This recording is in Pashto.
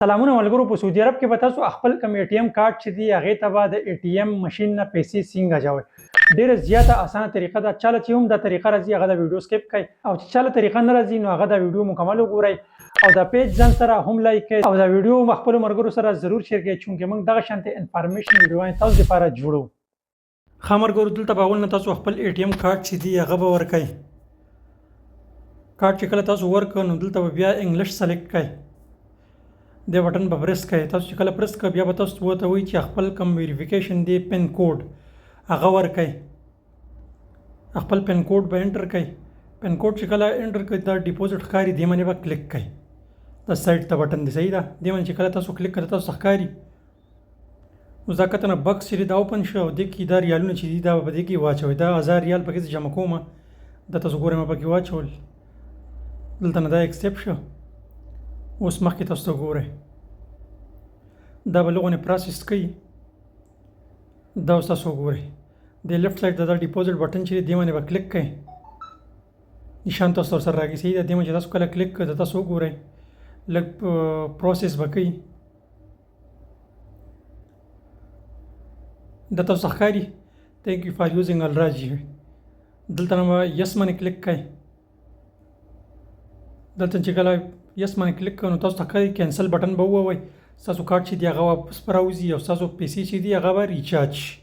سلامونه ملګرو. په سعودي عرب کې به تاسو خپل کوم اي ټي ایم کارت چې دی هغې ته به د اي ټي ایم ماشین نه پیسې څنګه اچوئ. ډېره زیاته اسانه طریقه ده. چاله چې هم دا طریقه راځي هغه دا ویډیو سکیپ کړئ، او چې چاله طریقه نه راځي نو هغه دا ویډیو مکمل وګورئ او دا پیج ځان سره هم لایک کړئ او دا ویډیو خپلو ملګرو سره ضرور شیر کړئ، چونکې موږ دغه شانتې انفارمیشن ویډیوانې تاسو لپاره جوړو. ښه ملګرو، دلته به اول نه تاسو خپل اي ټي ایم کارت چې دی هغه به ورکئ. کارت چې کله تاسو ورکړ نو دلته به بیا انګلیش سلیکټ کړئ. د بټن به پرس کړئ. تاسو چې کله پرس کړئ بیا به تاسو ته وایي چې خپل کوم ویریفیکیشن دی پن کوډ هغه ورکړئ. خپل پن کوډ به انټر کړئ. پن کوډ چې کله انټر کړئ دا ډیپوزټ ښکاري، دې باندې به کلیک کړئ. دا سایډ ته بټن دی، صحیح ده. دې باندې چې کله تاسو کلیک کړئ تاسو ښکاري اوس دا کته نه بکس چې دی دا اوپن شو او دې کې دا ریالونه چې دي دا به په دې کې واچوئ. دا 1000 ریال پکې زه جمع کوم، دا تاسو ګورئ ما پکې واچول. دلته نه دا ایکسپټ شو. اوس مخکې تاسو ته ګورئ دا به لغونې پروسس کوي. دا اوس تاسو وګورئ د لیفټ سایډ ته دا ډیپوزټ بټن چې دی دې باندې به کلیک کړئ. نشان تاسو سره راځي، صحیح ده. دې باندې چې تاسو کله کلیک کړئ تاسو وګورئ لږ پروسس به کوي. دا تاسو ښکاري تھینک یو فار یوزینګ الراجي. دلته نه به یس باندې کلیک کړئ. دلته چې کله یس باندې کلیک کړئ نو تاسو ته ښکاري کینسل بټن به ووایي. ستاسو کارت چې دی هغه واپس به راوځي او ستاسو پیسې چې دي هغه به ریچارج شي.